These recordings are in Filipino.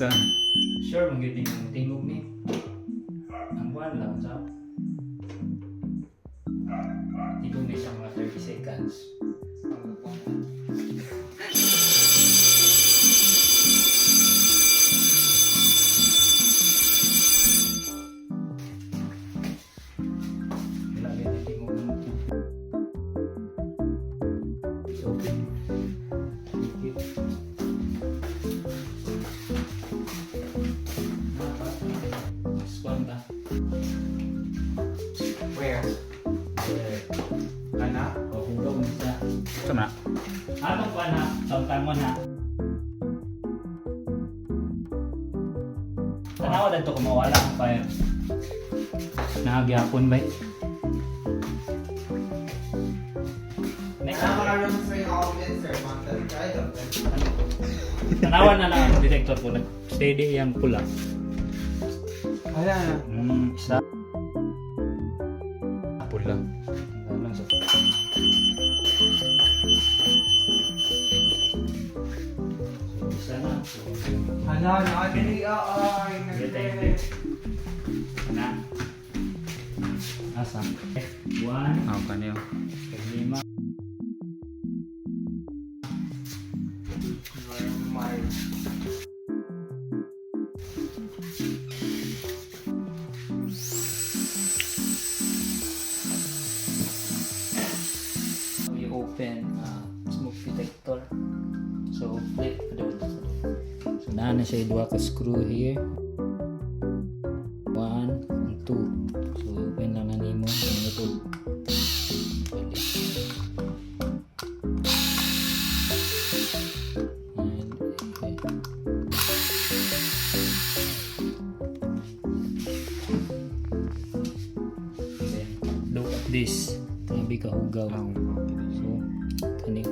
Sa Sure, magiging yung tingog ni. Ang buwan lang, sa tingog ni siya mga 30 seconds. Ilagay na tingog ng open. Ikit. Swan ka. Where? Kana? O hulog mo siya. ito na. Atong pa na, tangtangon ha. Tanawa na ito kung mawala ang fire. Nakagyapon ba? Next Mga time. rooms ring open, sir. Mga try them. Tanawan na lang ang detector po. Steady yung pula. Wala na. Isa. Pula. Lang sa. Isa na. Hala, nakadili ay. Detective. Na. Asa? 1, Kaniyo. 5. Normal. We open smoke detector. So flip. So na siya dua ka screw here. 1 and 2. So open lang na nimo ang ito. And okay. Then look at this. Tabi ka hugaw. So, kani,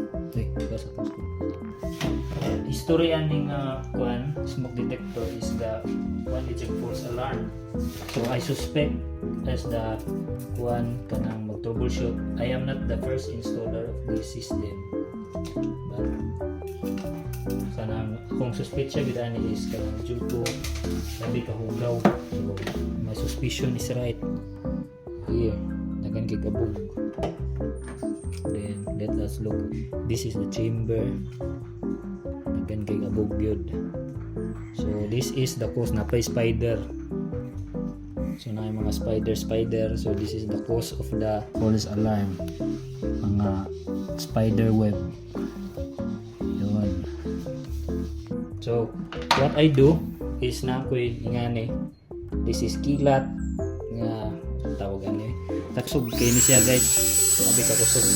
basa po ko. History aning kuan smoke detector is the one eject false alarm. So I suspect as the kuan kanang mag-troubleshoot. I am not the first installer of this system. But kanang kung suspicion gid ani is kanang due to tabi ka hugaw. So my suspicion is right. Here, nagan kay kabog. Then let us look. This is the chamber. Nagan kay kabog yun. So this is the cause na pay spider. So na yung mga spider. So this is the cause of the false alarm. Mga spider web. Yun. So what I do is na ko ingani. This is kilat nga tawag ani. Taksog kay ni siya guys. So abi ka kusog.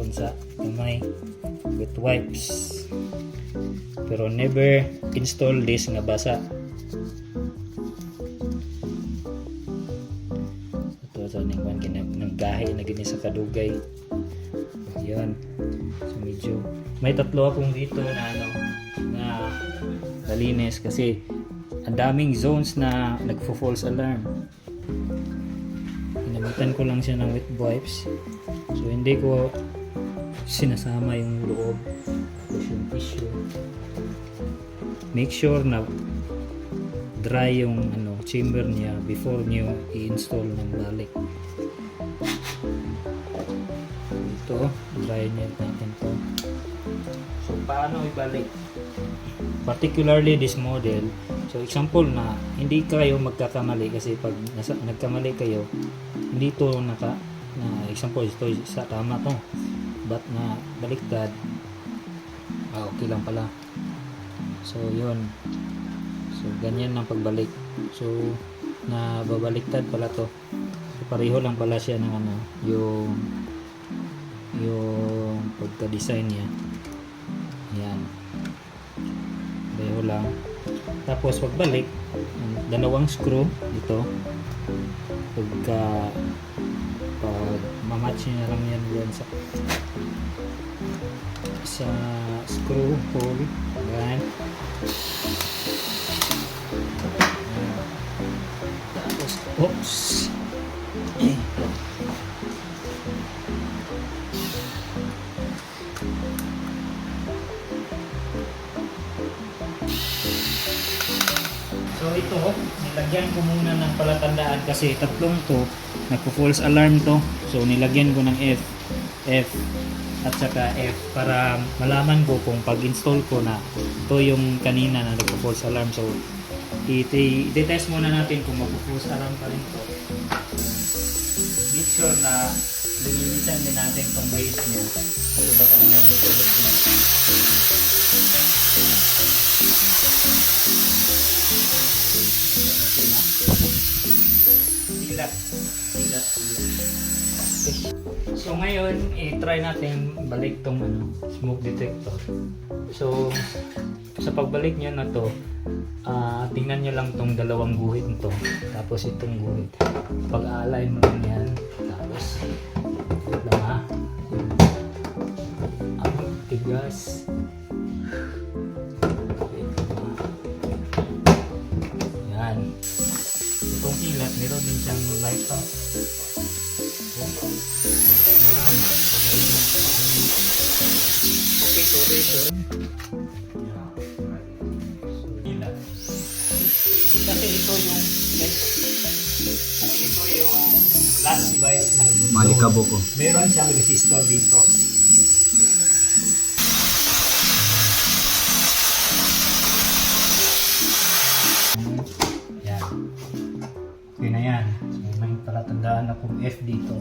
Sa kamay with wipes, pero never install this nga basa. Ito sa ningwan nanggahi na gini sa kadugay. Ayun, so medyo may tatlo akong dito na na nalinis kasi ang daming zones na nagfo-false alarm. Inamitan ko lang siya ng wet wipes, so hindi ko sinasama yung loob yung tissue. Make sure na dry yung chamber niya before niyo i-install ng balik. Ito, dry niya natin to. So paano ibalik? particularly this model. So example na hindi kayo magkakamali kasi pag nagkamali kayo, hindi to na example ito sa tama to, but na baliktad, okay lang pala. So yun, so ganyan ang pagbalik. So na babaliktad pala to, so pareho lang pala siya ng ano, yung pagka-design niya. Yan, pareho lang. Tapos pagbalik, dalawang screw dito, pag mamatch nyo na lang yan dyan sa screw hole. Yan. Tapos oops, so ito, nilagyan ko muna ng palatandaan kasi tatlong to, nagpo-false alarm to. So nilagyan ko ng F at saka F para malaman ko kung pag-install ko na ito yung kanina na nagpo-false alarm. So i-test muna natin kung magpo-false alarm pa rin to. Make sure na lilinisan din natin itong base niya kasi baka nangyari ko ulit. Silat. So ngayon, i-try natin balik tong smoke detector. So sa pagbalik niya na to, tingnan nyo lang tong dalawang guhit nito, tapos itong guhit. Pag-align mo lang yan, tapos lang ha. Ang tigas. Yan. Itong kilat, meron din siyang light up. Okay, sorry. Kilat. Kasi ito yung last device ng Malikabo ko. meron siyang resistor dito. Yan. Okay na yan. So, may palatandaan akong F dito.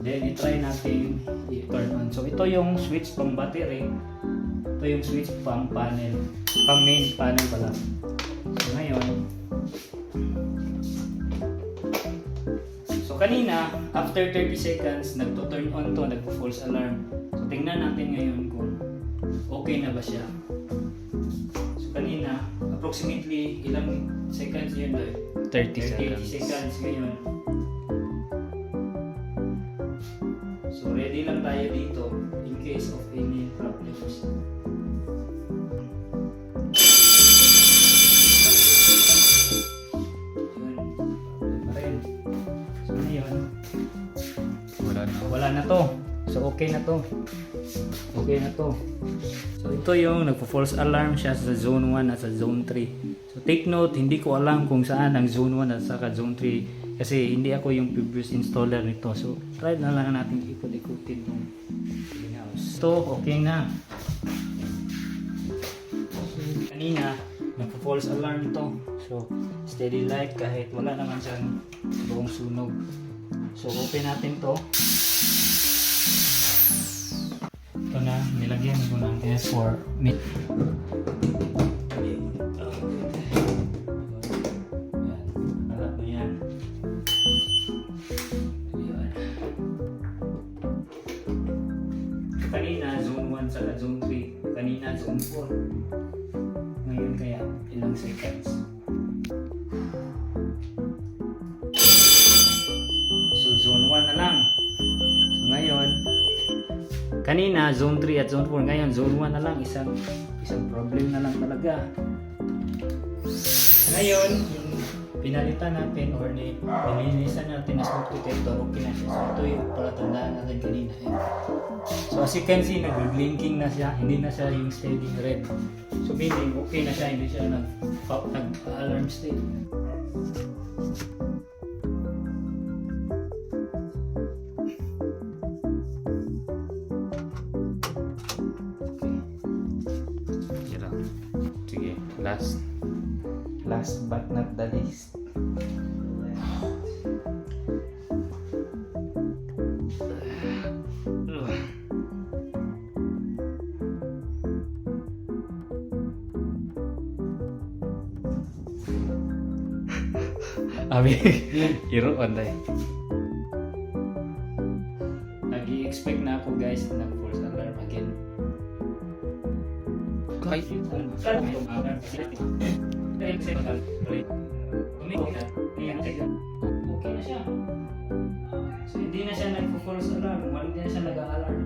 Then, i-try natin i-turn on. So, ito yung switch pang battery. Ito yung switch pang panel. Pang main panel pala. So, ngayon. So, kanina, after 30 seconds, nagto-turn on to, nagpo-false alarm. So, tingnan natin ngayon kung okay na ba siya. So, kanina, approximately ilang seconds yun ba? 30 seconds ngayon. So ready lang tayo dito in case of any problems. Yun. Pa rin. So ngayon, wala na to. So okay na to. Okay na to. So ito yung nagpo-false alarm siya sa zone 1 at sa zone 3. So take note, hindi ko alam kung saan ang zone 1 at saka zone 3 kasi hindi ako yung previous installer nito. So try na lang natin ikot-ikutin yung house. Ito okay na. So, kanina nagpo-false alarm ito. So steady light kahit wala naman siyang buong sunog. So open natin to. Ito na, nilagyan ko ng F for meat. Alam mo yan. Ayan. Kanina, zone 1 sa zone 3. Kanina, zone 4. Ngayon kaya, ilang seconds. So, zone 1 na lang. So, ngayon, kanina, zone 3 at zone 4. Ngayon, zone 1 na lang. Isang problem na lang talaga. Ngayon, yung pinalitan natin or nilinisan natin na smoke detector, okay na siya. So, ito yung palatandaan natin kanina. So, as you can see, nag-blinking na siya. Hindi na siya yung steady red. So, meaning, okay na siya. Hindi siya nag-alarm state. last but not the least. Abi, iroon tayo. Nag-i-expect na ako guys ng false alarm again. Kahit okay na siya. So hindi na siya nagpo-false alarm, hindi na siya nag-a-alarm.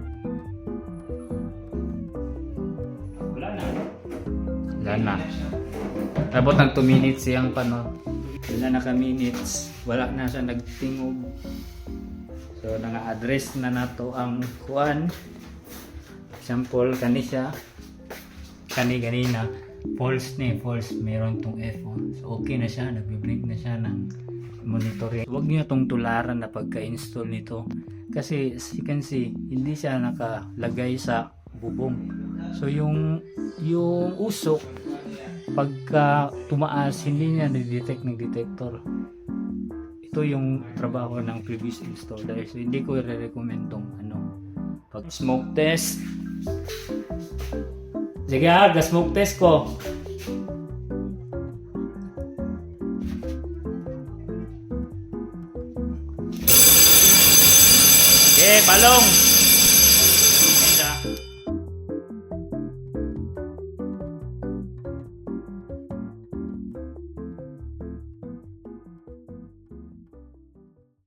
Wala na. Wala na. Tapos ng 2 minutes siyang pano. Wala na ka minutes. Wala na siya nagtingog. So nanga-address na nato ang kuan. Example kani siya. Ganina. False meron tong F. So okay na siya, nagbi-blink na siya ng monitoring. Huwag niyo tong tularan na pagka-install nito. Kasi as you can see, hindi siya nakalagay sa bubong. So yung usok pagka tumaas, hindi niya na-detect ng detector. Ito yung trabaho ng previous installer. So hindi ko i-recommend tong pag smoke test. Sige smoke test ko. Okay, palong.